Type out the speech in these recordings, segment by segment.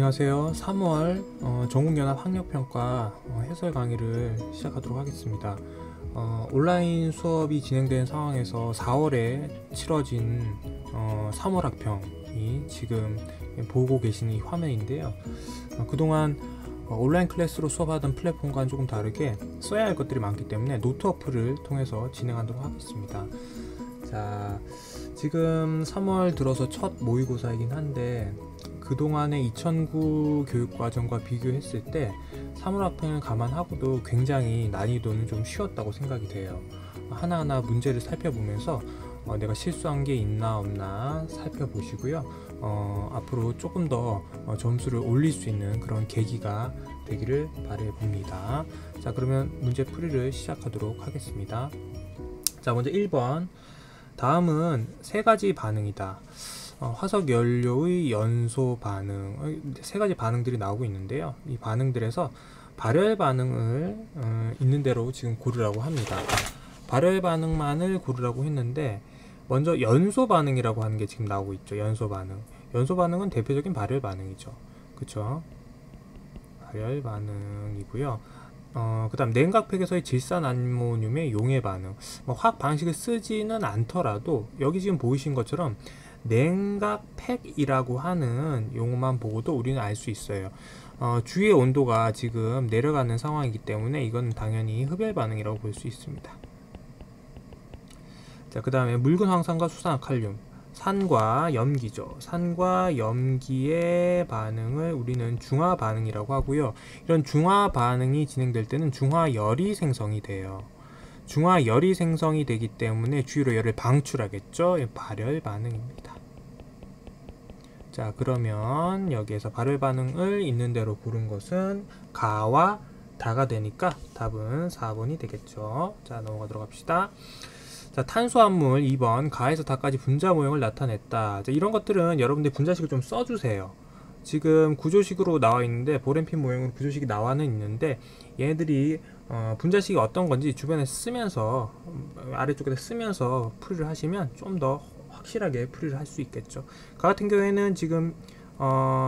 안녕하세요. 3월 전국연합 학력평가 해설 강의를 시작하도록 하겠습니다. 온라인 수업이 진행된 상황에서 4월에 치러진 3월 학평이 지금 보고 계신 이 화면인데요. 그동안 온라인 클래스로 수업하던 플랫폼과는 조금 다르게 써야 할 것들이 많기 때문에 노트 어플을 통해서 진행하도록 하겠습니다. 자, 지금 3월 들어서 첫 모의고사이긴 한데 그동안의 2009 교육과정과 비교했을 때 3월 학평을 감안하고도 굉장히 난이도는 좀 쉬웠다고 생각이 돼요. 하나하나 문제를 살펴보면서 내가 실수한 게 있나 없나 살펴보시고요. 앞으로 조금 더 점수를 올릴 수 있는 그런 계기가 되기를 바라봅니다. 자, 그러면 문제 풀이를 시작하도록 하겠습니다. 자, 먼저 1번. 다음은 세 가지 반응이다. 화석 연료의 연소 반응, 세 가지 반응들이 나오고 있는데요. 이 반응들에서 발열 반응을 있는 대로 지금 고르라고 합니다. 발열 반응만을 고르라고 했는데 먼저 연소 반응이라고 하는 게 지금 나오고 있죠. 연소 반응. 연소 반응은 대표적인 발열 반응이죠. 그쵸? 발열 반응이고요. 그 다음 냉각팩에서의 질산암모늄의 용해 반응. 화학 방식을 쓰지는 않더라도 여기 지금 보이신 것처럼 냉각팩이라고 하는 용어만 보고도 우리는 알 수 있어요. 주위의 온도가 지금 내려가는 상황이기 때문에 이건 당연히 흡열 반응이라고 볼 수 있습니다. 자, 그 다음에 묽은 황산과 수산화칼륨, 산과 염기죠. 산과 염기의 반응을 우리는 중화 반응이라고 하고요. 이런 중화 반응이 진행될 때는 중화열이 생성이 돼요. 중화열이 생성이 되기 때문에 주위로 열을 방출하겠죠. 발열 반응입니다. 자, 그러면 여기에서 발열 반응을 있는 대로 고른 것은 가와 다가 되니까 답은 4번이 되겠죠. 자, 넘어가도록 합시다. 자, 탄수화물 2번 가에서 다까지 분자 모형을 나타냈다. 자, 이런 것들은 여러분들 분자식을 좀 써주세요. 지금 구조식으로 나와 있는데 보렘핀 모형으로 구조식이 나와는 있는데 얘네들이 분자식이 어떤 건지 주변에 쓰면서 아래쪽에다 쓰면서 풀이를 하시면 좀 더 확실하게 풀이를 할 수 있겠죠. 가 같은 경우에는 지금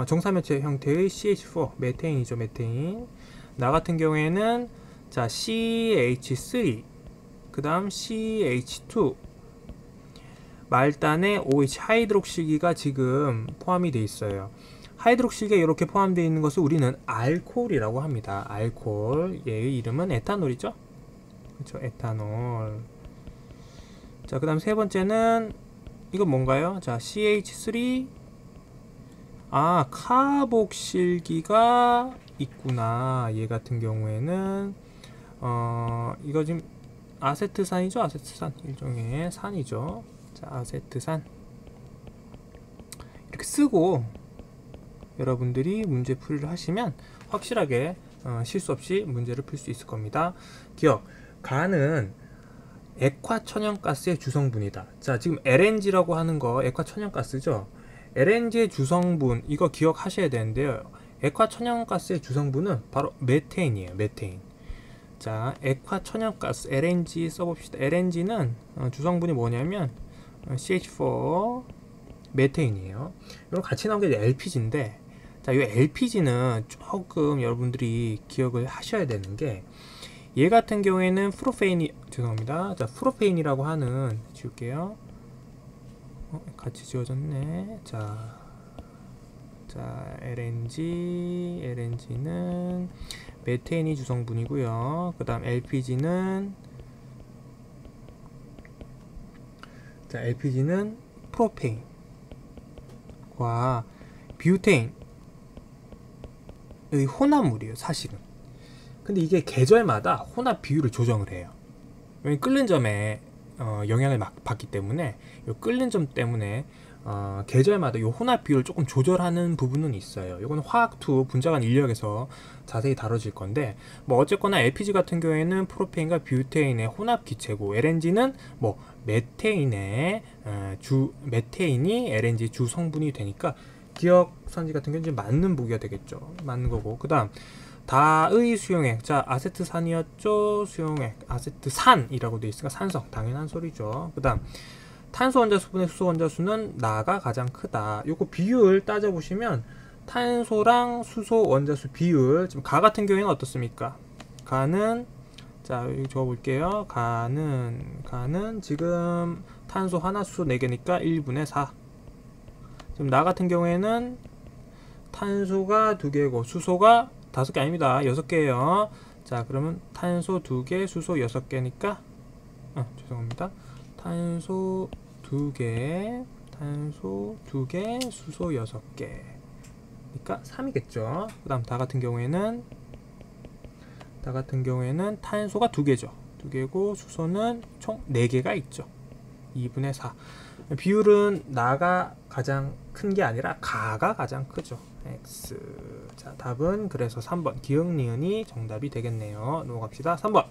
정사면체 형태의 CH4 메테인이죠. 메테인. 나 같은 경우에는 자 CH3 그 다음 CH2 말단에 OH 하이드록실기가 지금 포함이 되어 있어요. 하이드록실기가 이렇게 포함되어 있는 것을 우리는 알코올이라고 합니다. 알코올. 얘의 이름은 에탄올이죠. 그렇죠. 에탄올. 자, 그 다음 세 번째는 이건 뭔가요? 자, CH3 카복실기가 있구나. 얘 같은 경우에는 이거 지금 아세트산이죠. 아세트산. 일종의 산이죠. 자, 아세트산. 이렇게 쓰고 여러분들이 문제 풀이를 하시면 확실하게 실수 없이 문제를 풀 수 있을 겁니다. 기억. 가는 액화천연가스의 주성분이다. 자, 지금 LNG라고 하는 거 액화천연가스죠. LNG의 주성분 이거 기억하셔야 되는데요. 액화천연가스의 주성분은 바로 메테인이에요. 메테인. 자, 액화천연가스 LNG 써봅시다. LNG는 주성분이 뭐냐면 CH4 메테인이에요. 이거 같이 나온 게 LPG인데, 자, 이 LPG는 조금 여러분들이 기억을 하셔야 되는 게, 얘 같은 경우에는 프로페인이, 죄송합니다. 자, 프로페인이라고 하는, 지울게요. 같이 지워졌네. 자, LNG는 메테인이 주성분이고요. 그 다음 LPG는 프로페인과 뷰테인의 혼합물이에요. 사실은. 근데 이게 계절마다 혼합 비율을 조정을 해요. 왜냐면 끓는 점에 영향을 받기 때문에 이 끓는 점 때문에 계절마다 이 혼합 비율을 조금 조절하는 부분은 있어요. 이건 화학2 분자간 인력에서 자세히 다뤄질 건데, 뭐 어쨌거나 LPG 같은 경우에는 프로페인과 뷰테인의 혼합 기체고, LNG는 뭐 메테인이 LNG 주 성분이 되니까 기억선지 같은 경우는 맞는 보기가 되겠죠. 맞는 거고. 그 다음 다의 수용액. 자, 아세트산이었죠. 수용액 아세트산이라고 되어 있으니까 산성. 당연한 소리죠. 그 다음 탄소 원자수분의 수소 원자수는 나가 가장 크다. 요거 비율 따져보시면 탄소랑 수소 원자수 비율, 지금 가 같은 경우에는 어떻습니까? 가는, 자 여기 적어볼게요. 가는 지금 탄소 하나, 수소 4개니까 1분의 4. 지금 나 같은 경우에는 탄소가 2개고 수소가 5개 아닙니다. 6개예요. 자 그러면 탄소 2개, 수소 6개니까 죄송합니다. 탄소 2개, 수소 6개. 그러니까 3이겠죠. 그 다음 다 같은 경우에는 탄소가 2개죠. 2개고 수소는 총 4개가 있죠. 2분의 4. 비율은 나가 가장 큰 게 아니라 가가 가장 크죠. X. 자, 답은 그래서 3번. 기역, 니은이 정답이 되겠네요. 넘어갑시다. 3번.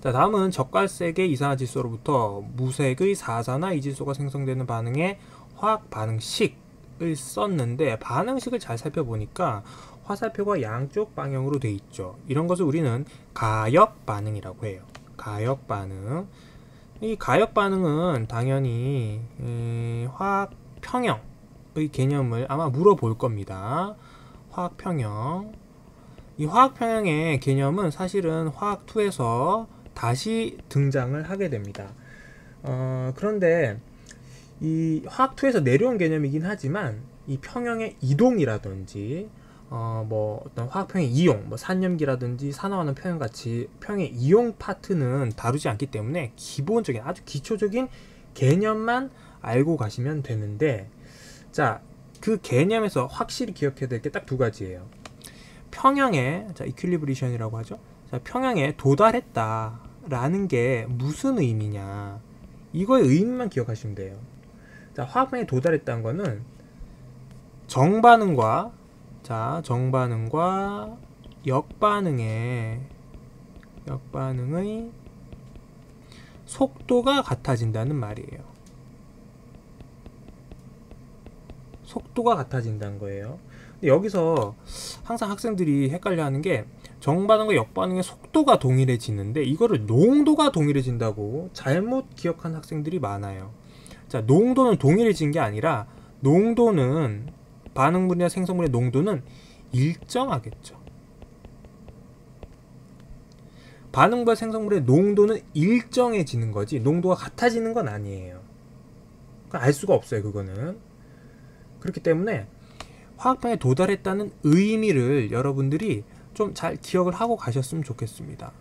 자, 다음은 적갈색의 이산화질소로부터 무색의 사산화 이질소가 생성되는 반응의 화학 반응식을 썼는데, 반응식을 잘 살펴보니까 화살표가 양쪽 방향으로 돼 있죠. 이런 것을 우리는 가역 반응이라고 해요. 가역 반응. 이 가역 반응은 당연히 화학 평형의 개념을 아마 물어볼 겁니다. 화학 평형. 이 화학 평형의 개념은 사실은 화학 2에서 다시 등장을 하게 됩니다. 그런데 이 화학 2에서 내려온 개념이긴 하지만 이 평형의 이동이라든지 뭐 어떤 화학평의 이용, 뭐 산염기라든지 산화하는 평형 같이 평의 이용 파트는 다루지 않기 때문에 기본적인 아주 기초적인 개념만 알고 가시면 되는데, 자, 그 개념에서 확실히 기억해야 될 게 딱 2가지예요. 평형에, 자, 이퀄리브레이션이라고 하죠. 자, 평형에 도달했다라는 게 무슨 의미냐? 이거의 의미만 기억하시면 돼요. 자, 화학평에 도달했다는 거는 정반응과 역반응의 속도가 같아진다는 말이에요. 속도가 같아진다는 거예요. 근데 여기서 항상 학생들이 헷갈려하는 게 정반응과 역반응의 속도가 동일해지는데 이거를 농도가 동일해진다고 잘못 기억한 학생들이 많아요. 자, 농도는 동일해진 게 아니라 농도는 반응물이나 생성물의 농도는 일정하겠죠. 반응물과 생성물의 농도는 일정해지는 거지 농도가 같아지는 건 아니에요. 알 수가 없어요. 그거는. 그렇기 때문에 화학평에 도달했다는 의미를 여러분들이 좀 잘 기억을 하고 가셨으면 좋겠습니다.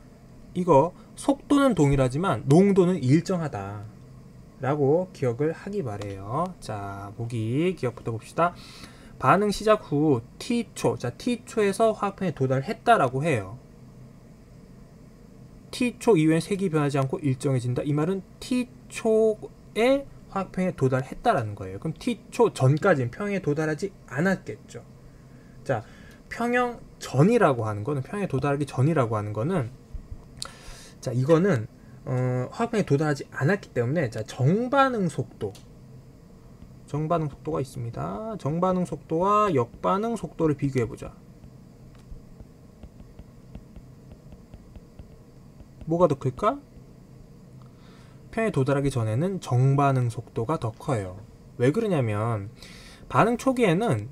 이거 속도는 동일하지만 농도는 일정하다 라고 기억을 하기 바래요. 자, 보기 기억부터 봅시다. 반응 시작 후 T초, 자, T초에서 화학평에 도달했다라고 해요. T초 이후엔 색이 변하지 않고 일정해진다. 이 말은 T초에 화학평에 도달했다라는 거예요. 그럼 T초 전까지는 평형에 도달하지 않았겠죠. 자, 평형 전이라고 하는 거는, 평형에 도달하기 전이라고 하는 거는, 자, 이거는 화학평에 도달하지 않았기 때문에, 자, 정반응 속도가 있습니다. 정반응 속도와 역반응 속도를 비교해 보자. 뭐가 더 클까? 평에 도달하기 전에는 정반응 속도가 더 커요. 왜 그러냐면 반응 초기에는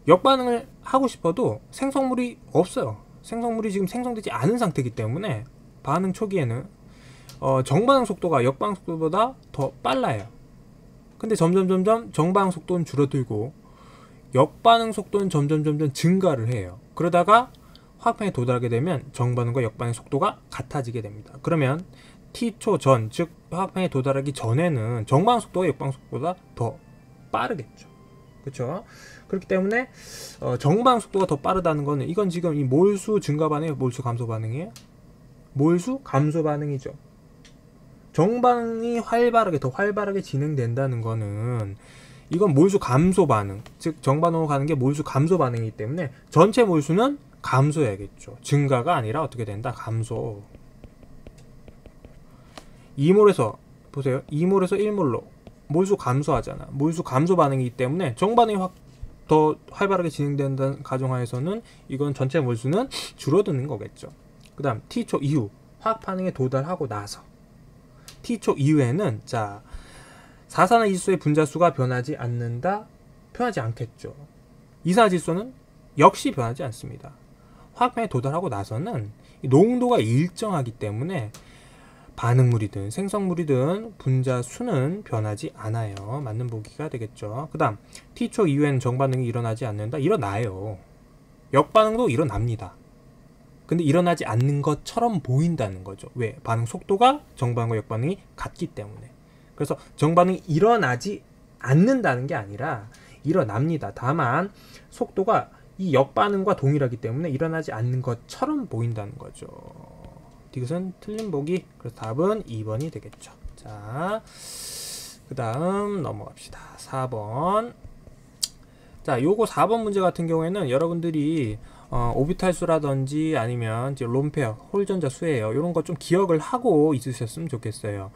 역반응을 하고 싶어도 생성물이 없어요. 생성물이 지금 생성되지 않은 상태이기 때문에 반응 초기에는 정반응 속도가 역반응 속도보다 더 빨라요. 근데 점점 정반응 속도는 줄어들고 역반응 속도는 점점 증가를 해요. 그러다가 화학평에 도달하게 되면 정반응과 역반응 속도가 같아지게 됩니다. 그러면 T초 전, 즉 화학평에 도달하기 전에는 정반응 속도가 역반응 속도보다 더 빠르겠죠. 그렇죠? 그렇기 때문에 정반응 속도가 더 빠르다는 거는, 이건 지금 이 몰수 증가 반응이에요, 몰수 감소 반응이에요? 몰수 감소 반응이죠. 정반응이 더 활발하게 진행된다는 거는 이건 몰수 감소 반응, 즉 정반응으로 가는 게 몰수 감소 반응이기 때문에 전체 몰수는 감소해야겠죠. 증가가 아니라 어떻게 된다? 감소. 2몰에서 보세요. 2몰에서 1몰로 몰수 감소하잖아. 몰수 감소 반응이기 때문에 정반응이 더 활발하게 진행된다는 가정하에서는 이건 전체 몰수는 줄어드는 거겠죠. 그 다음 T초 이후 화학 반응에 도달하고 나서 T초 이후에는, 자, 사산화이질소의 분자수가 변하지 않는다? 변하지 않겠죠. 이산화질소는 역시 변하지 않습니다. 화학평에 도달하고 나서는 농도가 일정하기 때문에 반응물이든 생성물이든 분자 수는 변하지 않아요. 맞는 보기가 되겠죠. 그 다음 T초 이후에는 정반응이 일어나지 않는다. 일어나요. 역반응도 일어납니다. 근데 일어나지 않는 것처럼 보인다는 거죠. 왜? 반응 속도가 정반응과 역반응이 같기 때문에. 그래서 정반응이 일어나지 않는다는 게 아니라 일어납니다. 다만 속도가 이 역반응과 동일하기 때문에 일어나지 않는 것처럼 보인다는 거죠. 이것은 틀린 보기. 그래서 답은 2번이 되겠죠. 자, 그 다음 넘어갑시다. 4번. 자, 요거 4번 문제 같은 경우에는 여러분들이 오비탈 수라든지 아니면 롬페어, 홀전자 수예요. 이런 거 좀 기억을 하고 있으셨으면 좋겠어요.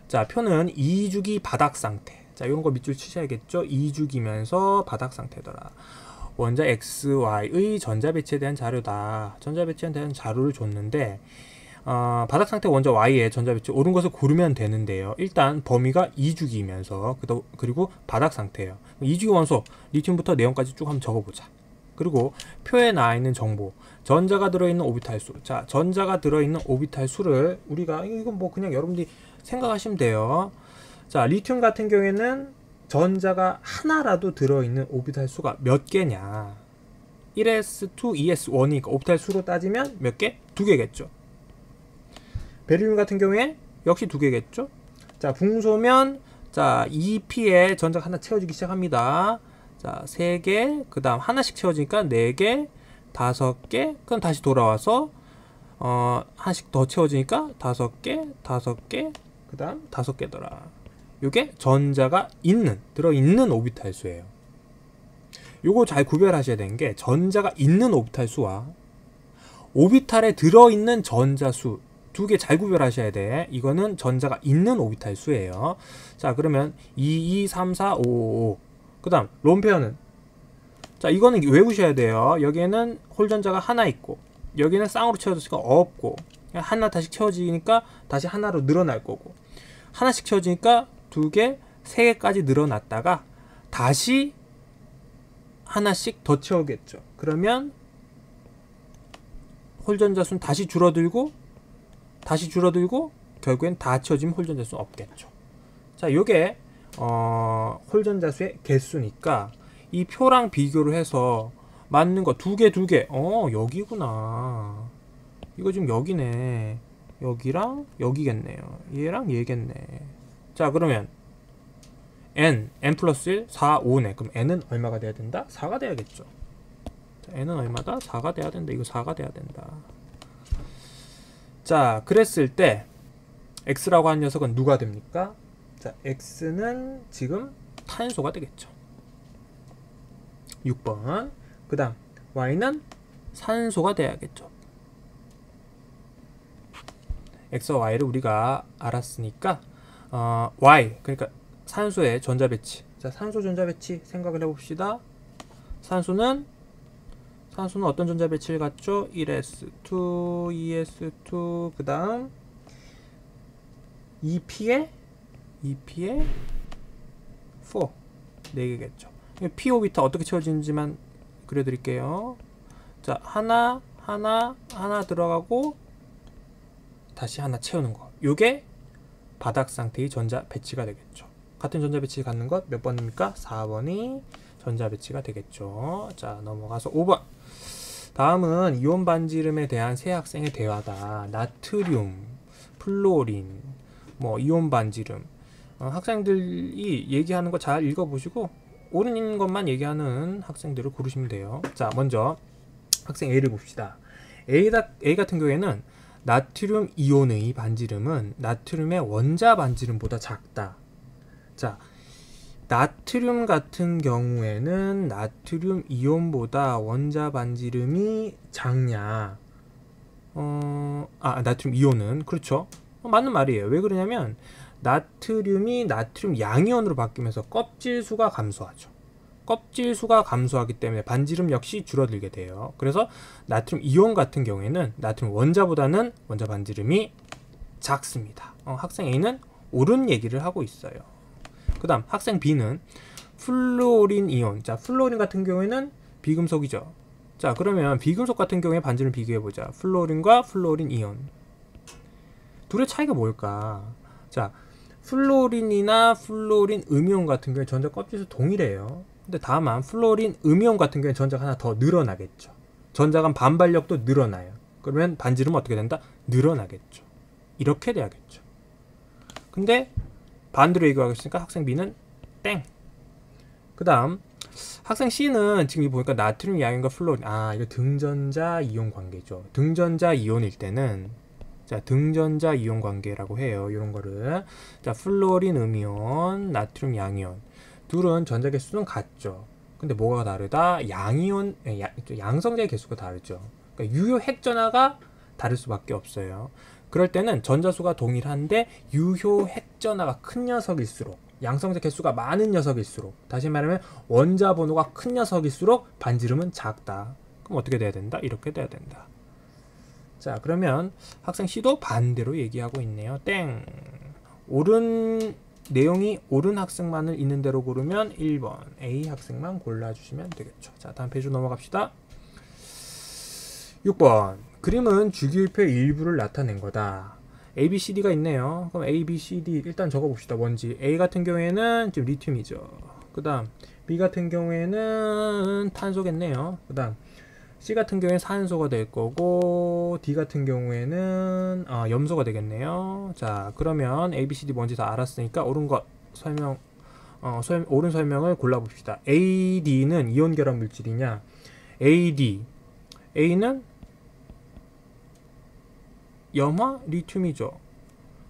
자, 표는 2주기 바닥 상태. 자, 이런 거 밑줄 치셔야겠죠. 2주기면서 바닥 상태더라. 원자 XY의 전자 배치에 대한 자료다. 전자 배치에 대한 자료를 줬는데 바닥 상태 원자 Y의 전자 배치 옳은 것을 고르면 되는데요. 일단 범위가 2주기면서 그리고 바닥 상태예요. 2주기 원소 리튬부터 네온까지 쭉 한번 적어보자. 그리고 표에 나와 있는 정보, 전자가 들어있는 오비탈 수. 자, 전자가 들어있는 오비탈 수를 우리가 이건 뭐 그냥 여러분들이 생각하시면 돼요. 자, 리튬 같은 경우에는 전자가 하나라도 들어있는 오비탈 수가 몇 개냐? 1s2, 2s1이니까 오비탈 수로 따지면 몇 개? 2개겠죠. 베릴륨 같은 경우에 역시 2개겠죠. 자, 붕소면 자 2p에 전자가 하나 채워지기 시작합니다. 자, 3개, 그 다음 하나씩 채워지니까 4개, 5개, 그럼 다시 돌아와서 하나씩 더 채워지니까 5개, 5개, 그 다음 5개더라. 요게 전자가 들어있는 오비탈 수예요. 요거 잘 구별하셔야 되는 게 전자가 있는 오비탈 수와 오비탈에 들어있는 전자 수 두 개 잘 구별하셔야 돼. 이거는 전자가 있는 오비탈 수예요. 자, 그러면 2, 2, 3, 4, 5, 5, 5. 그 다음 롬페어는 자, 이거는 외우셔야 돼요. 여기에는 홀전자가 하나 있고 여기는 쌍으로 채워졌으니까 없고 하나 다시 채워지니까 다시 하나로 늘어날 거고 하나씩 채워지니까 2개, 3개까지 늘어났다가 다시 하나씩 더 채우겠죠. 그러면 홀전자 수는 다시 줄어들고 결국엔 다 채워지면 홀전자 수는 없겠죠. 자, 요게 홀전자 수의 개수니까 이 표랑 비교를 해서 맞는 거 2개 여기구나. 이거 지금 여기네. 여기랑 여기겠네요. 얘랑 얘겠네. 자, 그러면 n 플러스 1, 4, 5네. 그럼 n은 얼마가 돼야 된다? 4가 돼야겠죠. 자, n은 얼마다? 4가 돼야 된다. 이거 4가 돼야 된다. 자, 그랬을 때 x라고 한 녀석은 누가 됩니까? 자, x는 지금 탄소가 되겠죠. 6번. 그 다음 y는 산소가 돼야겠죠. x와 y를 우리가 알았으니까 y, 그러니까 산소의 전자 배치. 자, 산소 전자 배치 생각을 해봅시다. 산소는 어떤 전자 배치를 갖죠? 1s2, 2s2, 그 다음 2p에 4, 4개겠죠. p 오비타 어떻게 채워지는지만 그려드릴게요. 자, 하나 들어가고 다시 하나 채우는 거. 요게 바닥 상태의 전자 배치가 되겠죠. 같은 전자 배치 갖는 것 몇 번입니까? 4번이 전자 배치가 되겠죠. 자, 넘어가서 5번. 다음은 이온 반지름에 대한 세 학생의 대화다. 나트륨, 플로린, 뭐 이온 반지름. 학생들이 얘기하는 거 잘 읽어보시고 옳은 것만 얘기하는 학생들을 고르시면 돼요. 자, 먼저 학생 A를 봅시다. A 같은 경우에는 나트륨 이온의 반지름은 나트륨의 원자 반지름보다 작다. 자, 나트륨 같은 경우에는 나트륨 이온보다 원자 반지름이 작냐? 나트륨 이온은 그렇죠. 맞는 말이에요. 왜 그러냐면 나트륨이 나트륨 양이온으로 바뀌면서 껍질 수가 감소하죠. 껍질 수가 감소하기 때문에 반지름 역시 줄어들게 돼요. 그래서 나트륨 이온 같은 경우에는 나트륨 원자보다는 원자 반지름이 작습니다. 학생 A는 옳은 얘기를 하고 있어요. 그 다음 학생 B는 플루오린 이온. 자, 플루오린 같은 경우에는 비금속이죠. 자, 그러면 비금속 같은 경우에 반지를 비교해보자. 플루오린과 플루오린 이온. 둘의 차이가 뭘까? 자, 플루오린이나 플루오린 음이온 같은 경우에 전자 껍질수 동일해요. 근데 다만 플루오린 음이온 같은 경우에 전자가 하나 더 늘어나겠죠. 전자 간 반발력도 늘어나요. 그러면 반지름은 어떻게 된다? 늘어나겠죠. 이렇게 돼야겠죠. 근데 반대로 얘기하겠으니까 학생 B는 땡. 그 다음 학생 C는 지금 보니까 나트륨, 양이온과 플루오린, 이거 등전자 이온 관계죠. 등전자 이온일 때는, 자, 등전자 이온 관계라고 해요. 이런 거를. 자, 플루오린 음이온, 나트륨 양이온. 둘은 전자 개수는 같죠. 근데 뭐가 다르다? 양이온, 양성자의 개수가 다르죠. 그러니까 유효 핵전하가 다를 수밖에 없어요. 그럴 때는 전자수가 동일한데 유효 핵전하가 큰 녀석일수록, 양성자 개수가 많은 녀석일수록, 다시 말하면 원자 번호가 큰 녀석일수록 반지름은 작다. 그럼 어떻게 돼야 된다? 이렇게 돼야 된다. 자, 그러면 학생 C도 반대로 얘기하고 있네요. 땡. 옳은 내용이 옳은 학생만을 있는 대로 고르면 1번 A 학생만 골라주시면 되겠죠. 자, 다음 페이지 넘어갑시다. 6번 그림은 주기율표의 일부를 나타낸 거다. A, B, C, D가 있네요. 그럼 A, B, C, D 일단 적어봅시다. 뭔지. A 같은 경우에는 지금 리튬이죠. 그 다음 B 같은 경우에는 탄소겠네요. 그 다음 C 같은 경우에는 산소가 될 거고, D 같은 경우에는 염소가 되겠네요. 자, 그러면 A, B, C, D 뭔지 다 알았으니까 옳은 것 설명, 옳은 설명을 골라봅시다. A, D는 이온 결합 물질이냐? A, D. A는 염화 리튬이죠.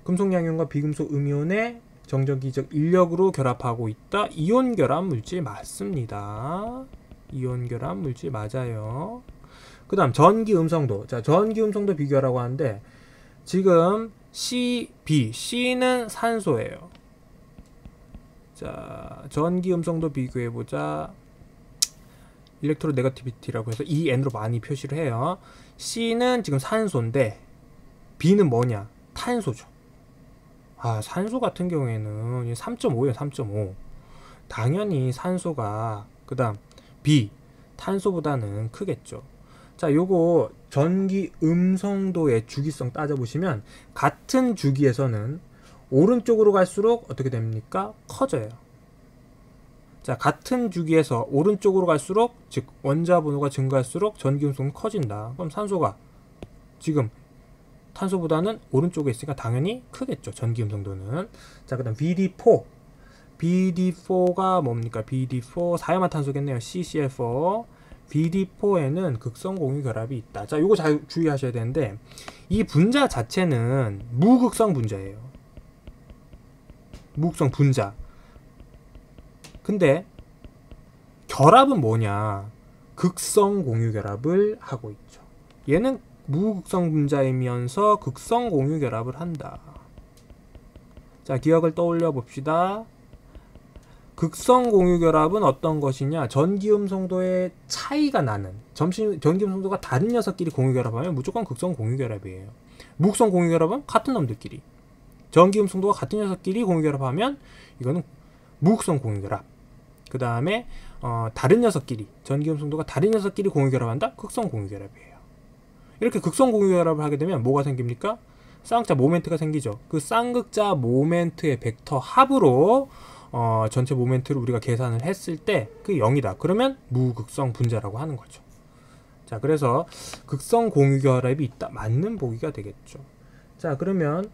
금속 양이온과 비금속 음이온의 정전기적 인력으로 결합하고 있다. 이온 결합 물질 맞습니다. 이온 결합 물질 맞아요. 그 다음 전기 음성도. 자, 전기 음성도 비교하라고 하는데 지금 C, B, C는 산소예요. 자, 전기 음성도 비교해보자. 일렉트로 네거티비티라고 해서 EN으로 많이 표시를 해요. C는 지금 산소인데 B는 뭐냐? 탄소죠. 산소 같은 경우에는 3.5예요. 3.5. 당연히 산소가, 그 다음 B, 탄소보다는 크겠죠. 자, 요거 전기 음성도의 주기성 따져보시면 같은 주기에서는 오른쪽으로 갈수록 어떻게 됩니까? 커져요. 자, 같은 주기에서 오른쪽으로 갈수록, 즉 원자 번호가 증가할수록 전기 음성은 커진다. 그럼 산소가 지금 탄소보다는 오른쪽에 있으니까 당연히 크겠죠. 전기 음성도는. 자, 그 다음 BD4. BD4가 뭡니까? BD4 사염화탄소겠네요. CCl4. BD4에는 극성 공유 결합이 있다. 자, 요거 잘 주의하셔야 되는데 이 분자 자체는 무극성 분자예요. 무극성 분자. 근데 결합은 뭐냐? 극성 공유 결합을 하고 있죠. 얘는 무극성 분자이면서 극성 공유 결합을 한다. 자, 기억을 떠올려 봅시다. 극성 공유 결합은 어떤 것이냐? 전기 음성도의 차이가 나는, 전기 음성도가 다른 녀석끼리 공유 결합하면 무조건 극성 공유 결합이에요. 무극성 공유 결합은 같은 놈들끼리, 전기 음성도가 같은 녀석끼리 공유 결합하면 이거는 무극성 공유 결합. 그 다음에 다른 녀석끼리, 전기 음성도가 다른 녀석끼리 공유 결합한다? 극성 공유 결합이에요. 이렇게 극성 공유 결합을 하게 되면 뭐가 생깁니까? 쌍극자 모멘트가 생기죠. 그 쌍극자 모멘트의 벡터 합으로 전체 모멘트를 우리가 계산을 했을 때 그게 0이다. 그러면 무극성 분자라고 하는 거죠. 자, 그래서 극성 공유 결합이 있다. 맞는 보기가 되겠죠. 자, 그러면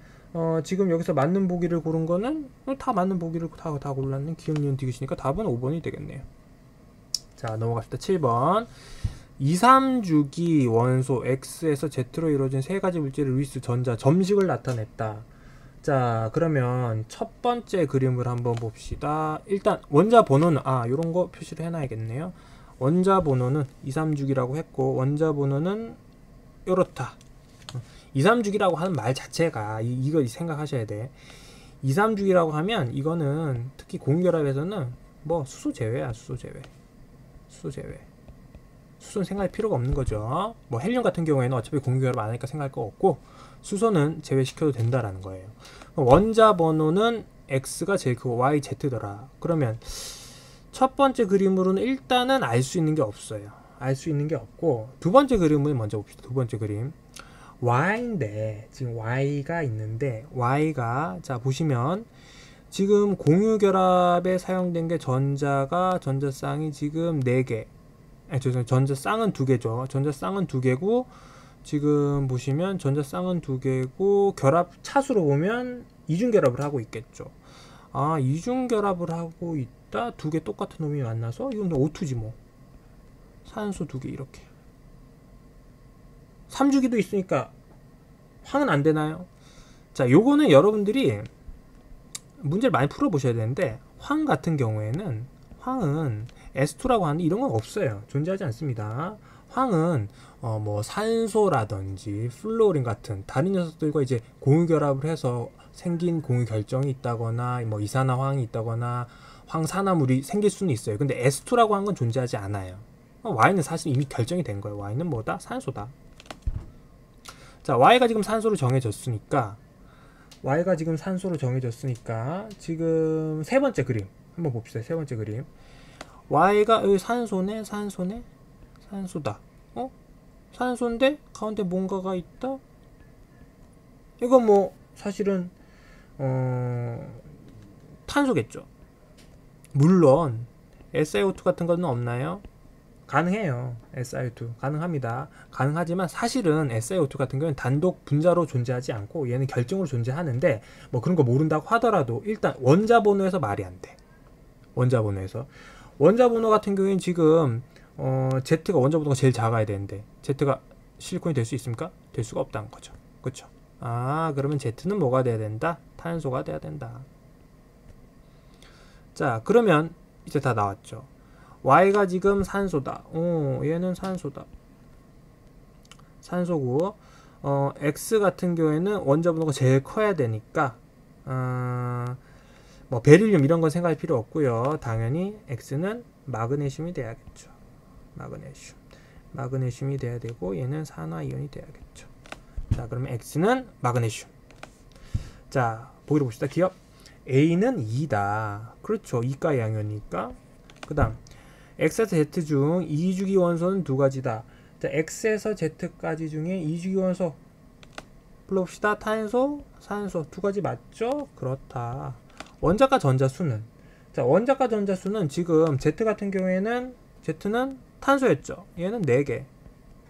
지금 여기서 맞는 보기를 고른 거는 다 맞는 보기를 다 골랐는 기억, 니은, 디귿이니까 답은 5번이 되겠네요. 자, 넘어갑시다. 7번. 2, 3주기 원소 X에서 Z로 이루어진 세 가지 물질의 루이스 전자 점식을 나타냈다. 자, 그러면 첫 번째 그림을 한번 봅시다. 일단 원자 번호는 요런 거 표시를 해놔야겠네요. 원자 번호는 2, 3주기라고 했고 원자 번호는 요렇다. 2, 3주기라고 하는 말 자체가 이거 생각하셔야 돼. 2, 3주기라고 하면 이거는 특히 공유결합에서는 뭐 수소 제외야. 수소 제외. 수소는 생각할 필요가 없는 거죠. 뭐 헬륨 같은 경우에는 어차피 공유결합 안 하니까 생각할 거 없고 수소는 제외시켜도 된다라는 거예요. 원자 번호는 X가 제일 크고 Y, Z더라. 그러면 첫 번째 그림으로는 일단은 알 수 있는 게 없어요. 알 수 있는 게 없고, 두 번째 그림을 먼저 봅시다. 두 번째 그림 y인데, 지금 y가 있는데, y가 자 보시면 지금 공유결합에 사용된 게 전자쌍이 지금 4개, 전자쌍은 2개죠. 전자쌍은 2개고, 지금 보시면 전자쌍은 2개고, 결합 차수로 보면 이중결합을 하고 있겠죠. 아, 이중결합을 하고 있다. 2개 똑같은 놈이 만나서 이건 O2지 뭐. 산소 2개 이렇게. 3주기도 있으니까 황은 안 되나요? 자, 요거는 여러분들이 문제를 많이 풀어보셔야 되는데, 황 같은 경우에는 황은 S2라고 하는 이런 건 없어요. 존재하지 않습니다. 황은 뭐 산소라든지 플로린 같은 다른 녀석들과 이제 공유결합을 해서 생긴 공유결정이 있다거나 뭐 이산화황이 있다거나 황산화물이 생길 수는 있어요. 근데 S2라고 하는 건 존재하지 않아요. Y는 사실 이미 결정이 된 거예요. Y는 뭐다? 산소다. 자, Y가 지금 산소로 정해졌으니까 지금 세 번째 그림 한번 봅시다. 세 번째 그림 Y가 여기 산소네. 산소다. 산소인데 가운데 뭔가가 있다. 이건 뭐 사실은 탄소겠죠. 물론 SiO2 같은 거는 없나요? 가능해요. SiO2 가능합니다. 가능하지만 사실은 SiO2 같은 경우는 단독 분자로 존재하지 않고 얘는 결정으로 존재하는데, 뭐 그런 거 모른다고 하더라도 일단 원자번호에서 말이 안 돼. 원자번호 같은 경우에는 지금 Z가 원자번호가 제일 작아야 되는데 Z가 실리콘이 될 수 있습니까? 될 수가 없다는 거죠. 그렇죠? 아, 그러면 Z는 뭐가 돼야 된다? 탄소가 돼야 된다. 자, 그러면 이제 다 나왔죠. Y가 지금 산소다. 얘는 산소고, X 같은 경우에는 원자번호가 제일 커야 되니까 뭐 베릴륨 이런 건 생각할 필요 없고요. 당연히 X는 마그네슘이 돼야겠죠. 마그네슘이 돼야 되고, 얘는 산화이온이 돼야겠죠. 자, 그러면 X는 마그네슘. 자, 보기로 봅시다. 기억. A는 2다. 그렇죠. 이가 양이니까. 그 다음 X에서 Z 중 2주기 원소는 두 가지다. 자, X에서 Z까지 중에 2주기 원소 불러봅시다. 탄소, 산소 두 가지 맞죠? 그렇다. 원자과 전자수는, 자, 원자과 전자수는 지금 Z 같은 경우에는 Z는 탄소였죠. 얘는 4개.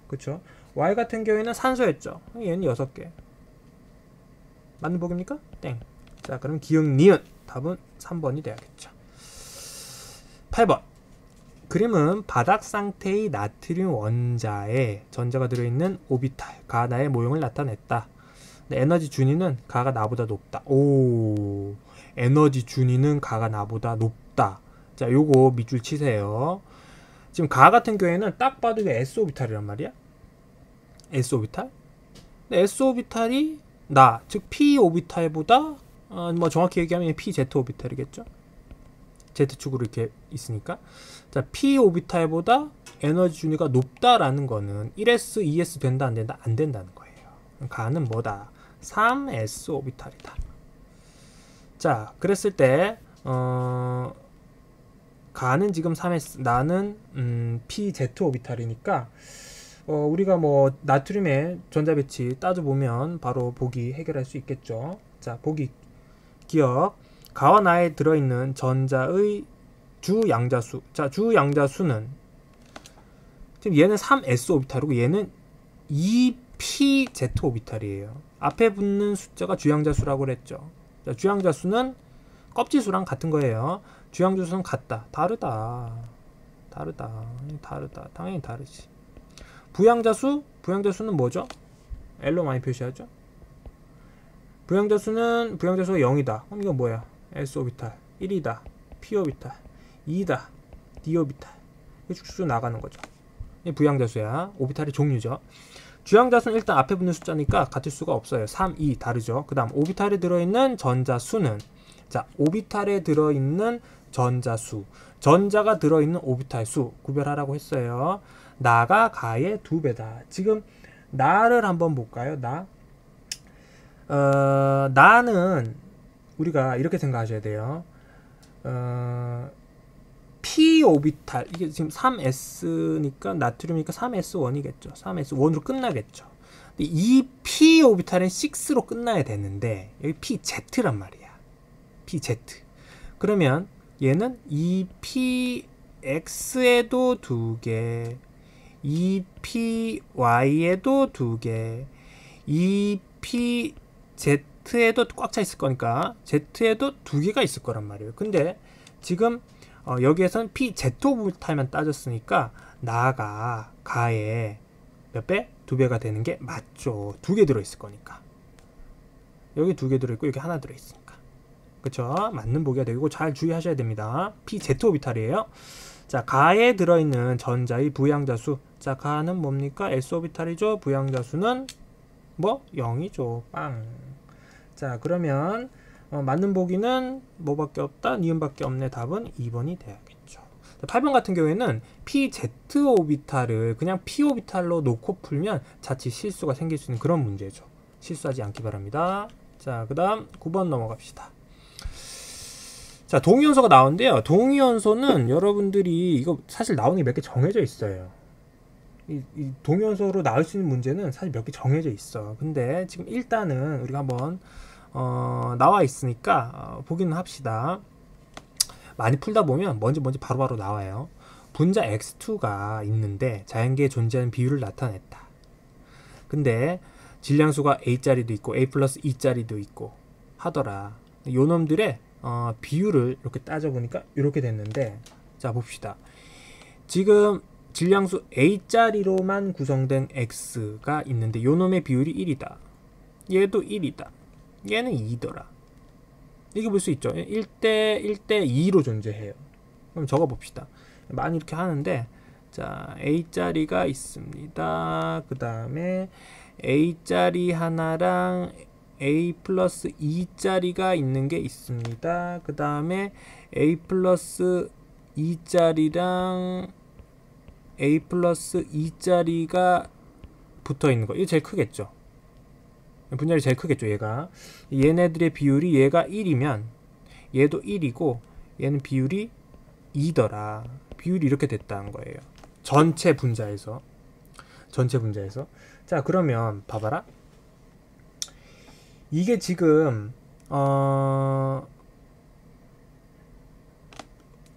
그쵸? Y 같은 경우에는 산소였죠. 얘는 6개. 맞는 보기입니까? 땡. 자, 그럼 기억 니은 답은 3번이 돼야겠죠. 8번 그림은 바닥 상태의 나트륨 원자에 전자가 들어있는 오비탈 가나의 모형을 나타냈다. 에너지 준위는 가가 나보다 높다. 오, 에너지 준위는 가가 나보다 높다. 자, 요거 밑줄 치세요. 지금 가 같은 경우에는 딱 봐도 이게 S 오비탈이란 말이야. S 오비탈? S 오비탈이 나, 즉 P 오비탈보다 뭐 정확히 얘기하면 PZ 오비탈이겠죠. Z축으로 이렇게 있으니까. 자, P 오비탈보다 에너지 준위가 높다라는 거는 1s, 2s 된다 안 된다? 안 된다는 거예요. 가는 뭐다? 3s 오비탈이다. 자, 그랬을 때 가는 지금 3s, 나는 PZ 오비탈이니까 우리가 뭐 나트륨의 전자 배치 따져보면 바로 보기 해결할 수 있겠죠. 자, 보기 기억. 가와 나에 들어있는 전자의 주 양자수. 자, 주 양자수는 지금 얘는 3s 오비탈이고 얘는 2pz 오비탈이에요. 앞에 붙는 숫자가 주양자수라고 그랬죠. 자, 주양자수는 껍질수랑 같은 거예요. 주양자수는 같다. 다르다. 당연히 다르지. 부양자수는 뭐죠? L로 많이 표시하죠. 부양자수가 0이다. 그럼 이거 뭐야? S 오비탈 1이다. P 오비탈 2다. D 오비탈. 쭉쭉 나가는 거죠. 이 부양자수야. 오비탈의 종류죠. 주양자수는 일단 앞에 붙는 숫자니까 같을 수가 없어요. 3, 2 다르죠. 그 다음 오비탈에 들어있는 전자수는, 자, 오비탈에 들어있는 전자수, 전자가 들어있는 오비탈 수 구별하라고 했어요. 나가 가의 2배다. 지금 나를 한번 볼까요? 나는 우리가 이렇게 생각하셔야 돼요. P p 오비탈, 이게 지금 3s니까 나트륨이니까 3s1이겠죠. 3s1으로 끝나겠죠. 근데 이 p 오비탈은 6로 끝나야 되는데 여기 pz란 말이야. pz. 그러면 얘는 이 px에도 2개, 이 py에도 2개, 이 pz에도 꽉 차 있을 거니까 z에도 2개가 있을 거란 말이에요. 근데 지금 여기에선 pz 오비탈만 따졌으니까 나가 가에 몇 배? 2배가 되는 게 맞죠. 2개 들어있을 거니까. 여기 2개 들어있고 여기 하나 들어있으니까. 그쵸? 맞는 보기가 되고 잘 주의하셔야 됩니다. pz 오비탈이에요. 자, 가에 들어있는 전자의 부양자수. 자, 가는 뭡니까? s 오비탈이죠. 부양자수는 뭐? 0이죠. 빵. 자, 그러면 맞는 보기는 뭐밖에 없다? 니은밖에 없네. 답은 2번이 돼야겠죠. 8번 같은 경우에는 pz 오비탈을 그냥 p 오비탈로 놓고 풀면 자칫 실수가 생길 수 있는 그런 문제죠. 실수하지 않기 바랍니다. 자, 그 다음 9번 넘어갑시다. 자, 동위원소가 나오는데요. 동위원소는 여러분들이 이거 사실 나오는 게 몇 개 정해져 있어요. 이 동위원소로 나올 수 있는 문제는 사실 몇 개 정해져 있어. 근데 지금 일단은 우리가 한번 나와 있으니까 보기는 합시다. 많이 풀다 보면 뭔지 바로바로 나와요. 분자 x2가 있는데 자연계에 존재하는 비율을 나타냈다. 근데 질량수가 a짜리도 있고 a 플러스 2짜리도 있고 하더라. 요 놈들의 비율을 이렇게 따져보니까 이렇게 됐는데, 자 봅시다. 지금 질량수 a짜리로만 구성된 x가 있는데 요 놈의 비율이 1이다. 얘도 1이다. 얘는 2더라. 이게 볼 수 있죠. 1대 2로 존재해요. 그럼 적어 봅시다. 많이 이렇게 하는데, 자 a짜리가 있습니다. 그 다음에 a짜리 하나랑 a 플러스 2짜리가 있는 게 있습니다. 그 다음에 a 플러스 2짜리랑 a 플러스 2짜리가 붙어 있는 거. 이게 제일 크겠죠. 분열이 제일 크겠죠. 얘가. 얘네들의 비율이 얘가 1이면 얘도 1이고 얘는 비율이 2더라. 비율이 이렇게 됐다는 거예요. 전체 분자에서. 자, 그러면 봐봐라. 이게 지금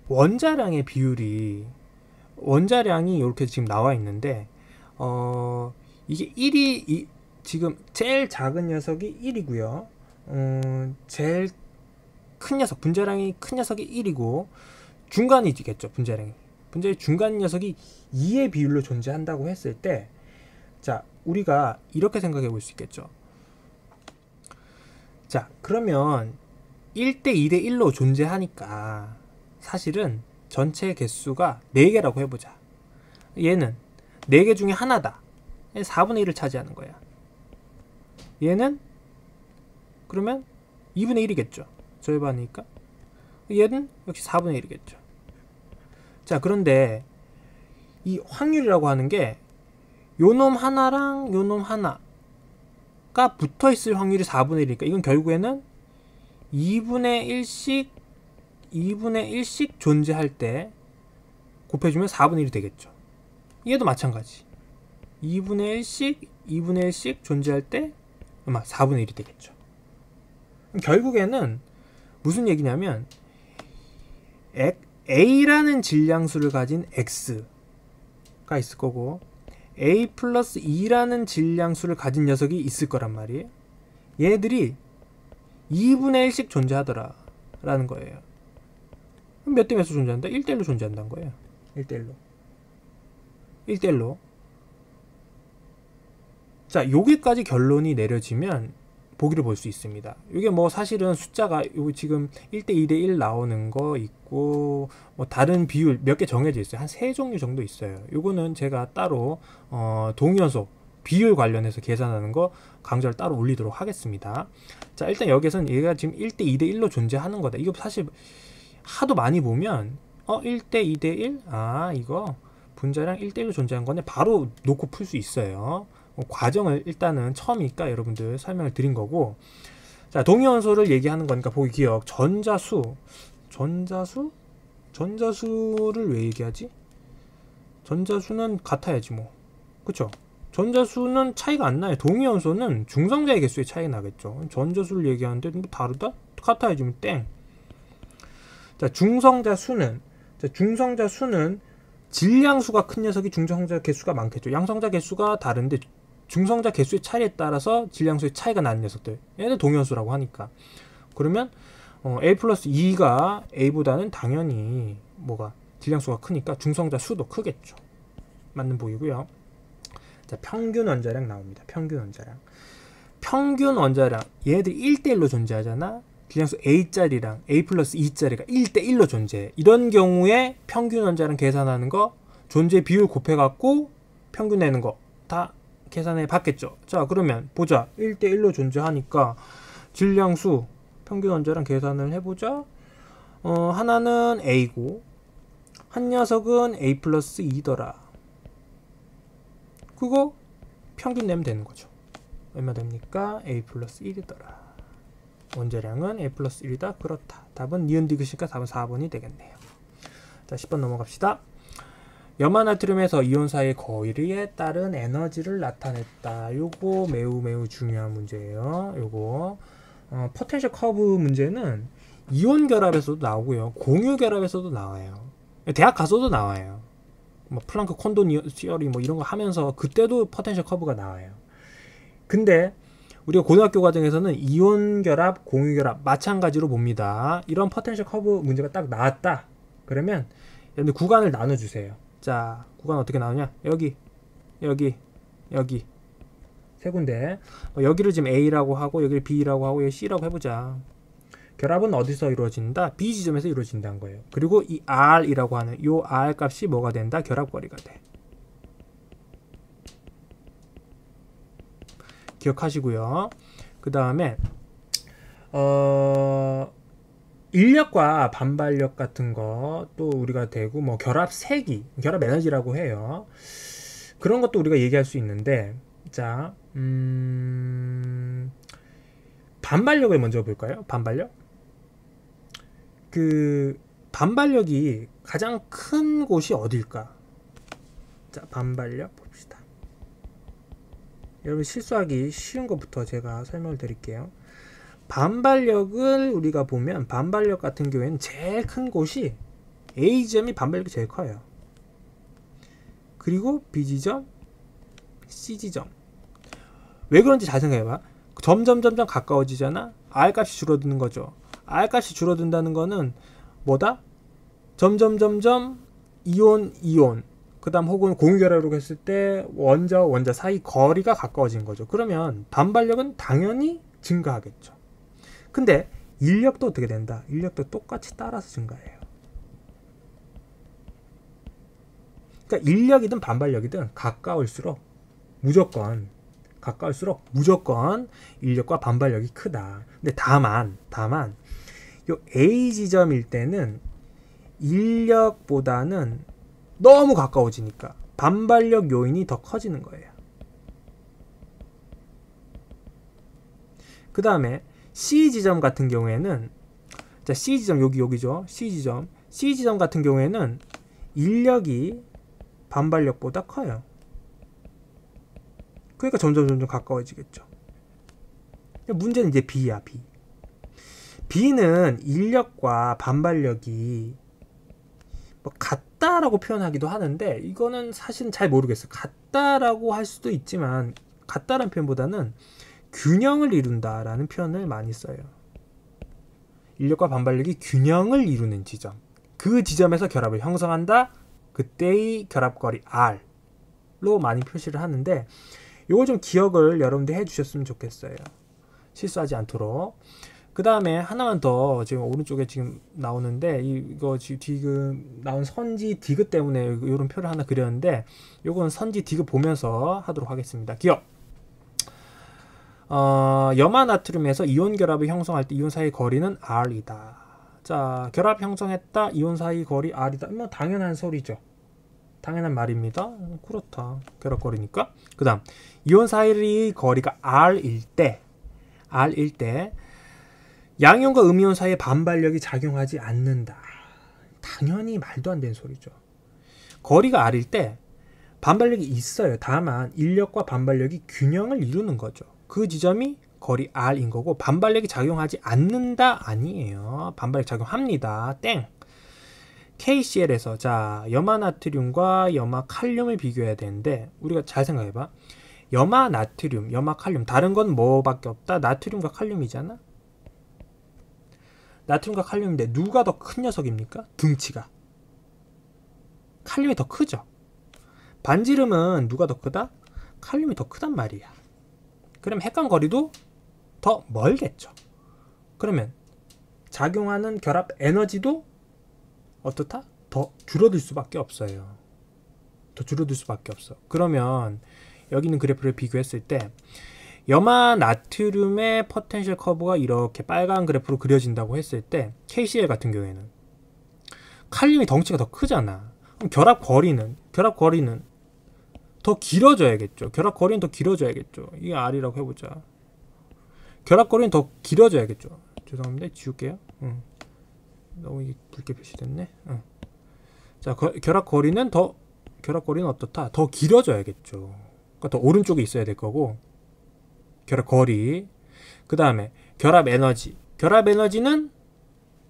원자량의 비율이, 원자량이 이렇게 지금 나와 있는데 이게 1이 지금 제일 작은 녀석이 1이고요. 제일 큰 녀석, 분자량이 큰 녀석이 1이고 중간이겠죠. 분자량이 중간 녀석이 2의 비율로 존재한다고 했을 때, 자 우리가 이렇게 생각해 볼 수 있겠죠. 자, 그러면 1대 2대 1로 존재하니까 사실은 전체 개수가 4개라고 해보자. 얘는 4개 중에 하나다. 4분의 1을 차지하는 거야. 얘는 그러면 2분의 1이겠죠. 절반이니까. 얘는 역시 4분의 1이겠죠. 자, 그런데 이 확률이라고 하는 게 요놈 하나랑 요놈 하나 가 붙어 있을 확률이 4분의 1이니까 이건 결국에는 2분의 1씩 존재할 때 곱해주면 4분의 1이 되겠죠. 얘도 마찬가지. 2분의 1씩 존재할 때 아마 4분의 1이 되겠죠. 결국에는 무슨 얘기냐면 A라는 질량수를 가진 X가 있을 거고 A 플러스 2라는 질량수를 가진 녀석이 있을 거란 말이에요. 얘들이 2분의 1씩 존재하더라 라는 거예요. 몇 대 몇으로 존재한다? 1대 1로 존재한다는 거예요. 1대 1로. 자, 여기까지 결론이 내려지면 보기를 볼 수 있습니다. 이게 뭐 사실은 숫자가 여기 지금 1대 2대 1 나오는 거 있고 뭐 다른 비율 몇 개 정해져 있어요. 한 3종류 정도 있어요. 요거는 제가 따로 동위원소 비율 관련해서 계산하는 거 강좌를 따로 올리도록 하겠습니다. 자, 일단 여기서는 얘가 지금 1대 2대 1로 존재하는 거다. 이거 사실 하도 많이 보면 1대 2대 1? 아, 이거 분자량 1대 1로 존재한 거네. 바로 놓고 풀 수 있어요. 과정을 일단은 처음이니까 여러분들 설명을 드린 거고, 자 동위원소를 얘기하는 거니까 보기 기억. 전자수 전자수를 왜 얘기하지? 전자수는 같아야지 뭐. 그쵸? 전자수는 차이가 안 나요. 동위원소는 중성자의 개수의 차이가 나겠죠. 전자수를 얘기하는데 뭐 다르다? 같아야지 뭐 땡. 자, 중성자 수는 질량수가 큰 녀석이 중성자 개수가 많겠죠. 양성자 개수가 다른데 중성자 개수의 차이에 따라서 질량수의 차이가 나는 녀석들, 얘는 동위원소라고 하니까. 그러면 A 플러스 2가 A보다는 당연히 뭐가 질량수가 크니까 중성자 수도 크겠죠. 맞는 보이고요. 자, 평균 원자량 나옵니다. 평균 원자량 얘네들이 1대1로 존재하잖아. 질량수 A짜리랑 A 플러스 2짜리가 1대1로 존재해. 이런 경우에 평균 원자량 계산하는 거 존재 비율 곱해갖고 평균 내는 거 다 계산해 봤겠죠. 자, 그러면 보자. 1대1로 존재하니까 질량수 평균 원자량 계산을 해보자. 하나는 A고 한 녀석은 A 플러스 2더라. 그거 평균 내면 되는 거죠. 얼마 됩니까? A 플러스 1이더라. 원자량은 A 플러스 1이다. 그렇다. 답은 니은 디귿이니까 답은 4번이 되겠네요. 자, 10번 넘어갑시다. 염화나트륨에서 이온사의 거리에 따른 에너지를 나타냈다. 요거 매우 중요한 문제예요. 요거 포텐셜 커브 문제는 이온 결합에서도 나오고요. 공유 결합에서도 나와요. 대학 가서도 나와요. 뭐 플랑크 콘도 시어리 뭐 이런 거 하면서 그때도 포텐셜 커브가 나와요. 근데 우리가 고등학교 과정에서는 이온 결합, 공유 결합 마찬가지로 봅니다. 이런 포텐셜 커브 문제가 딱 나왔다. 그러면 여러분들 구간을 나눠주세요. 자, 구간 어떻게 나오냐? 여기 세 군데. 여기를 지금 A라고 하고 여기를 B라고 하고 여기 C라고 해보자. 결합은 어디서 이루어진다? B 지점에서 이루어진다는 거예요. 그리고 이 R이라고 하는 이 R 값이 뭐가 된다? 결합거리가 돼. 기억하시고요. 그 다음에 인력과 반발력 같은 거 또 우리가 되고 뭐 결합 세기, 결합 에너지라고 해요. 그런 것도 우리가 얘기할 수 있는데, 자, 반발력을 먼저 볼까요? 반발력이 가장 큰 곳이 어딜까? 자, 반발력 봅시다. 여러분 실수하기 쉬운 것부터 제가 설명을 드릴게요. 반발력을 우리가 보면 반발력 같은 경우에는 제일 큰 곳이 A지점이 반발력이 제일 커요. 그리고 B지점, C지점. 왜 그런지 잘 생각해봐. 점점 가까워지잖아. R값이 줄어드는 거죠. R값이 줄어든다는 거는 뭐다? 점점 이온 그 다음 혹은 공유결합으로 했을 때 원자 사이 거리가 가까워진 거죠. 그러면 반발력은 당연히 증가하겠죠. 근데 인력도 어떻게 된다? 인력도 똑같이 따라서 증가해요. 그러니까 인력이든 반발력이든 가까울수록 무조건 인력과 반발력이 크다. 근데 다만 요 A 지점일 때는 인력보다는 너무 가까워지니까 반발력 요인이 더 커지는 거예요. 그 다음에 C지점 같은 경우에는, 자, C지점 여기죠. C지점 같은 경우에는 인력이 반발력보다 커요. 그러니까 점점 가까워지겠죠. 문제는 이제 B야. B는 인력과 반발력이 뭐 같다라고 표현하기도 하는데 이거는 사실은 잘 모르겠어요. 같다라고 할 수도 있지만 같다라는 표현보다는 균형을 이룬다라는 표현을 많이 써요. 인력과 반발력이 균형을 이루는 지점, 그 지점에서 결합을 형성한다. 그때의 결합거리 R로 많이 표시를 하는데 요거 좀 기억을 여러분들 해주셨으면 좋겠어요. 실수하지 않도록. 그 다음에 하나만 더 지금 오른쪽에 지금 나오는데 이거 지금 나온 선지 디귿 때문에 이런 표를 하나 그렸는데 요건 선지 디귿 보면서 하도록 하겠습니다. 기억. 염화나트륨에서 이온 결합을 형성할 때 이온 사이 거리는 R이다. 자, 결합 형성했다. 이온 사이 거리 R이다. 뭐 당연한 소리죠. 당연한 말입니다. 그렇다. 결합거리니까. 그 다음 이온 사이의 거리가 R일 때 양이온과 음이온 사이에 반발력이 작용하지 않는다. 당연히 말도 안 되는 소리죠. 거리가 R일 때 반발력이 있어요. 다만 인력과 반발력이 균형을 이루는 거죠. 그 지점이 거리 R인 거고, 반발력이 작용하지 않는다 아니에요. 반발력 작용합니다. 땡. KCl에서 자 염화나트륨과 염화칼륨을 비교해야 되는데, 우리가 잘 생각해봐. 염화나트륨, 염화칼륨, 다른 건 뭐밖에 없다? 나트륨과 칼륨이잖아. 나트륨과 칼륨인데 누가 더 큰 녀석입니까? 등치가. 칼륨이 더 크죠. 반지름은 누가 더 크다? 칼륨이 더 크단 말이야. 그럼 핵간거리도 더 멀겠죠. 그러면 작용하는 결합 에너지도 어떻다? 더 줄어들 수밖에 없어요. 더 줄어들 수밖에 없어. 그러면 여기 있는 그래프를 비교했을 때 염화 나트륨의 포텐셜 커브가 이렇게 빨간 그래프로 그려진다고 했을 때, KCl 같은 경우에는 칼륨이 덩치가 더 크잖아. 그럼 결합 거리는 더 길어져야겠죠. 결합 거리는 더 길어져야겠죠. 이게 R이라고 해보자. 결합 거리는 더 길어져야겠죠. 죄송합니다. 지울게요. 너무 붉게 표시됐네. 자, 결합 거리는 어떻다? 더 길어져야겠죠. 그러니까 더 오른쪽에 있어야 될 거고, 결합 거리. 그 다음에 결합 에너지. 결합 에너지는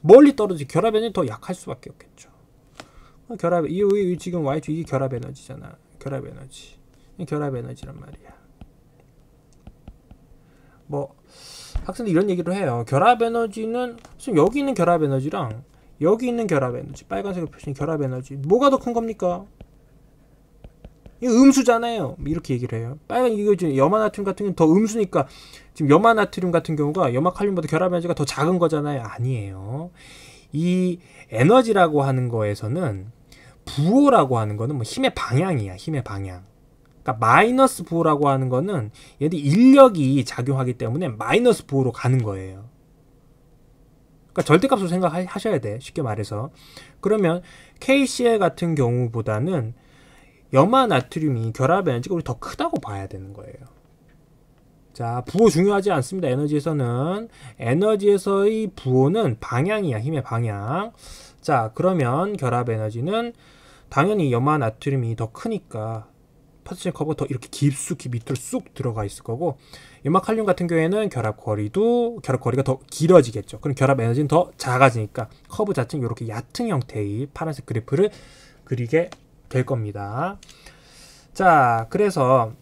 멀리 떨어지고 결합 에너지 더 약할 수밖에 없겠죠. 결합, 이 지금 Y축 이게 결합 에너지잖아. 결합 에너지. 이 결합 에너지란 말이야. 뭐 학생들 이런 얘기를 해요. 결합 에너지는 여기 있는 결합 에너지랑 여기 있는 결합 에너지, 빨간색으로 표시된 결합 에너지, 뭐가 더 큰 겁니까? 이거 음수잖아요. 이렇게 얘기를 해요. 빨간 이거 지금 염화나트륨 같은 경우는 더 음수니까, 지금 염화나트륨 같은 경우가 염화칼륨보다 결합 에너지가 더 작은 거잖아요. 아니에요. 이 에너지라고 하는 거에서는 부호라고 하는 거는 뭐 힘의 방향이야. 힘의 방향. 그러니까 마이너스 부호라고 하는 거는 얘들이 인력이 작용하기 때문에 마이너스 부호로 가는 거예요. 그러니까 절대값으로 생각하셔야 돼. 쉽게 말해서. 그러면 KCl 같은 경우보다는 염화나트륨이 결합 에너지가 우리 더 크다고 봐야 되는 거예요. 자, 부호 중요하지 않습니다. 에너지에서의 부호는 방향이야. 힘의 방향. 자, 그러면 결합 에너지는 당연히 염화나트륨이 더 크니까 포텐셜 커브가 더 이렇게 깊숙이 밑으로 쑥 들어가 있을 거고, 염화칼륨 같은 경우에는 결합 거리가 더 길어지겠죠. 그럼 결합 에너지는 더 작아지니까 커브 자체는 이렇게 얕은 형태의 파란색 그래프를 그리게 될 겁니다. 자, 그래서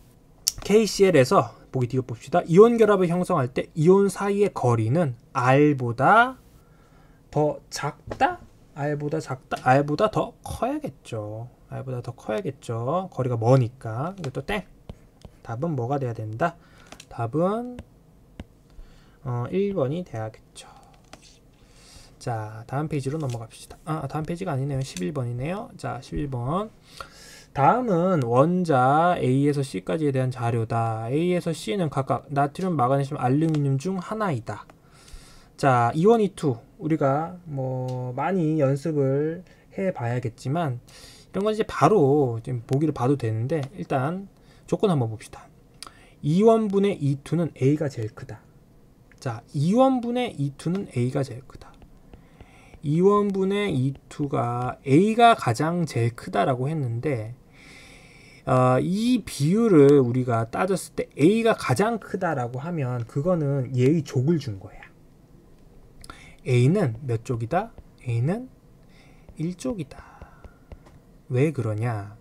KCl에서 보기 뒤에 봅시다. 이온 결합을 형성할 때 이온 사이의 거리는 R보다 더 작다? R보다 더 커야겠죠. 거리가 머니까. 이것도 땡. 답은 뭐가 돼야 된다? 답은 1번이 돼야겠죠. 자, 다음 페이지로 넘어갑시다. 다음 페이지가 아니네요. 11번이네요. 자, 11번. 다음은 원자 A에서 C까지에 대한 자료다. A에서 C는 각각 나트륨, 마그네슘, 알루미늄 중 하나이다. 자, 이원 E2 우리가 뭐 많이 연습을 해 봐야겠지만 이런 건 이제 바로 지금 보기를 봐도 되는데, 일단 조건 한번 봅시다. 2원분의 E2는 A가 제일 크다. 자, 2원분의 E2는 A가 제일 크다. 2원분의 E2가 A가 가장 제일 크다라고 했는데, 이 비율을 우리가 따졌을 때 A가 가장 크다라고 하면 그거는 얘의 족을 준 거야. A는 몇 족이다? A는 1족이다. 왜 그러냐?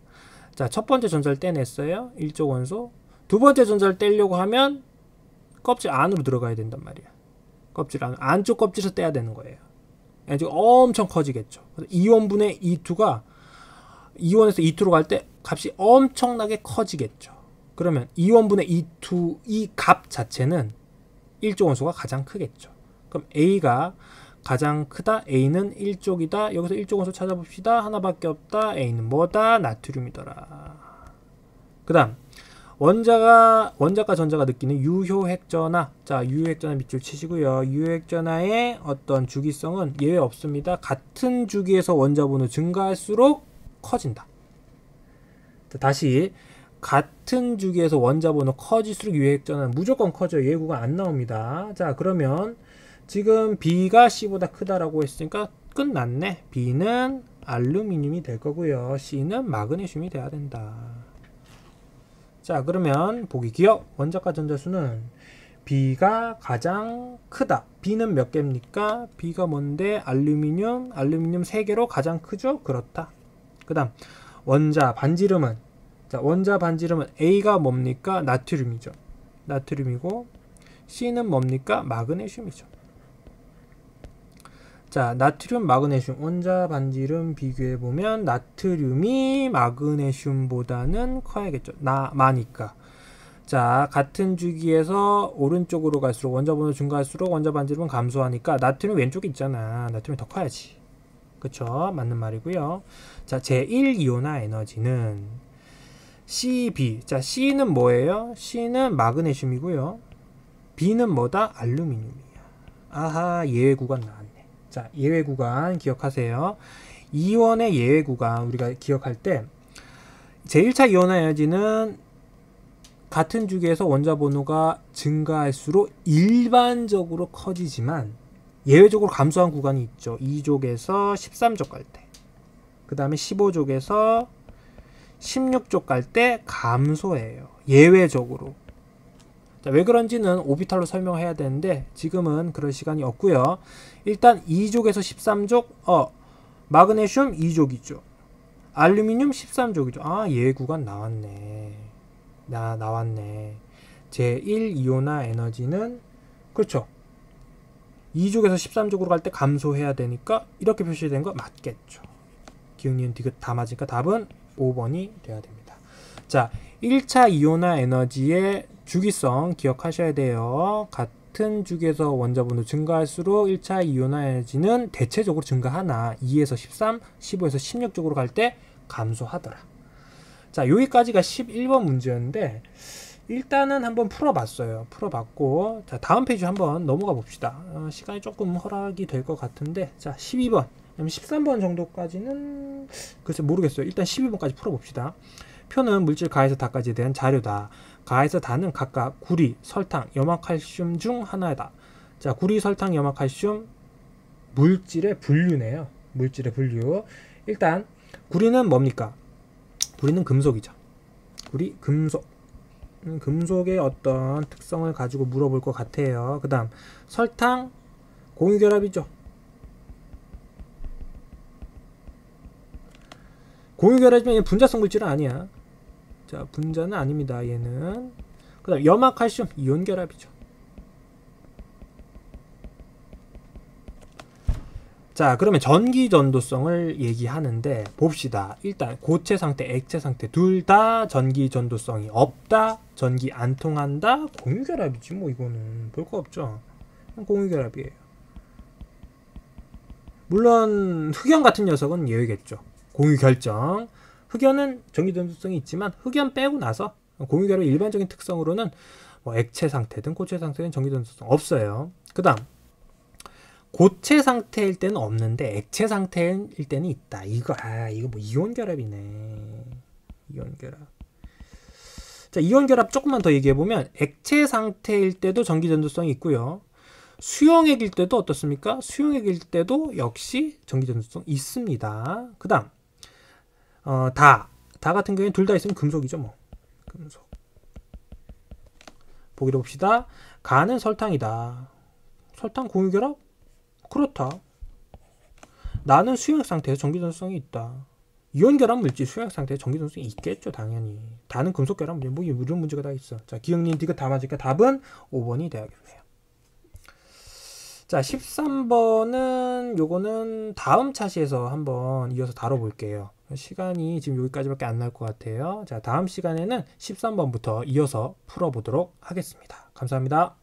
자, 첫 번째 전자를 떼냈어요. 1족 원소. 두 번째 전자를 떼려고 하면 껍질 안으로 들어가야 된단 말이야. 껍질 안쪽 껍질에서 떼야 되는 거예요. 지금 엄청 커지겠죠. 그래서 2원분의 E2가 2원에서 E2로 갈 때 값이 엄청나게 커지겠죠. 그러면 2원분의 E2 이 값 자체는 1족 원소가 가장 크겠죠. 그럼 A가 가장 크다. A는 1족이다. 여기서 1족 원소 찾아봅시다. 하나밖에 없다. A는 뭐다? 나트륨이더라. 그 다음 원자과 전자가 느끼는 유효핵전화. 자, 유효핵전화 밑줄 치시고요. 유효핵전화의 어떤 주기성은 예외 없습니다. 같은 주기에서 원자번호 증가할수록 커진다. 자, 다시 같은 주기에서 원자번호 커질수록 유효핵전화는 무조건 커져요. 예외구가 안 나옵니다. 자, 그러면 지금 B가 C보다 크다라고 했으니까 끝났네. B는 알루미늄이 될 거고요. C는 마그네슘이 돼야 된다. 자, 그러면 보기 기억. 원자과 전자수는 B가 가장 크다. B는 몇 개입니까? B가 뭔데? 알루미늄 3개로 가장 크죠? 그렇다. 그 다음 원자 반지름은, 자, 원자 반지름은 A가 뭡니까? 나트륨이죠. 나트륨이고 C는 뭡니까? 마그네슘이죠. 자, 나트륨, 마그네슘 원자 반지름 비교해보면 나트륨이 마그네슘보다는 커야겠죠. 많으니까. 자, 같은 주기에서 오른쪽으로 갈수록 원자 번호 증가할수록 원자 반지름은 감소하니까 나트륨 왼쪽에 있잖아. 나트륨이 더 커야지. 그쵸? 맞는 말이고요. 자, 제1이온화 에너지는 CB. 자, C는 뭐예요? C는 마그네슘이고요. B는 뭐다? 알루미늄이야. 아하, 예외 구간 나왔네. 자, 예외 구간 기억하세요. 이원의 예외 구간 우리가 기억할 때 제1차 이온화 에너지는 같은 주기에서 원자 번호가 증가할수록 일반적으로 커지지만 예외적으로 감소한 구간이 있죠. 2족에서 13족 갈 때. 그 다음에 15족에서 16족 갈 때 감소해요. 예외적으로. 자, 왜 그런지는 오비탈로 설명해야 되는데 지금은 그럴 시간이 없고요. 일단 2족에서 13족, 마그네슘 2족이죠. 알루미늄 13족이죠. 아, 예외 구간 나왔네. 나왔네. 제1이온화 에너지는 그렇죠. 2족에서 13족으로 갈 때 감소해야 되니까 이렇게 표시된 거 맞겠죠. 기억, 니은, 디귿 다 맞으니까 답은 5번이 돼야 됩니다. 자, 1차 이온화 에너지의 주기성 기억하셔야 돼요. 같은 주기에서 원자 번호 증가할수록 1차 이온화 에너지는 대체적으로 증가하나 2에서 13, 15에서 16쪽으로 갈 때 감소하더라. 자, 여기까지가 11번 문제였는데 일단은 한번 풀어봤어요. 풀어봤고, 자, 다음 페이지 한번 넘어가 봅시다. 시간이 조금 허락이 될 것 같은데, 자, 12번 13번 정도까지는 글쎄 모르겠어요. 일단 12번까지 풀어봅시다. 표는 물질 가에서 다까지에 대한 자료다. 가에서 다는 각각 구리, 설탕, 염화칼슘 중 하나다. 자, 구리, 설탕, 염화칼슘 물질의 분류네요. 물질의 분류. 일단 구리는 뭡니까? 구리는 금속이죠. 구리, 금속. 금속의 어떤 특성을 가지고 물어볼 것 같아요. 그 다음 설탕, 공유결합이죠. 공유결합이면 분자성 물질은 아니야. 자, 분자는 아닙니다. 얘는. 그 다음 염화칼슘, 이온결합이죠. 자, 그러면 전기전도성을 얘기하는데 봅시다. 일단 고체 상태, 액체 상태 둘 다 전기전도성이 없다, 전기 안 통한다, 공유결합이지 뭐. 이거는 볼 거 없죠. 공유결합이에요. 물론 흑연 같은 녀석은 예외겠죠. 공유결정. 흑연은 전기전도성이 있지만 흑연 빼고 나서 공유결합의 일반적인 특성으로는 뭐 액체 상태든 고체 상태든 전기전도성 없어요. 그 다음 고체 상태일 때는 없는데 액체 상태일 때는 있다. 이거 뭐 이온결합이네. 이온결합. 자, 이온결합 조금만 더 얘기해보면 액체 상태일 때도 전기전도성이 있고요. 수용액일 때도 어떻습니까? 수용액일 때도 역시 전기전도성 있습니다. 그 다음 다 같은 경우에는 둘 다 있으면 금속이죠. 뭐 금속. 보기로 봅시다. 가는 설탕이다. 설탕 공유결합? 그렇다. 나는 수용액 상태에서 전기전도성이 있다. 이온결합 물질 수용액 상태에 전기전도성이 있겠죠. 당연히. 다는 금속결합 물질. 뭐 이런 문제가 다 있어. 자, 기억님 디귿 다 맞으니까 답은 5번이 되야겠네요. 자, 13번은 요거는 다음 차시에서 한번 이어서 다뤄볼게요. 시간이 지금 여기까지밖에 안 날 것 같아요. 자, 다음 시간에는 13번부터 이어서 풀어보도록 하겠습니다. 감사합니다.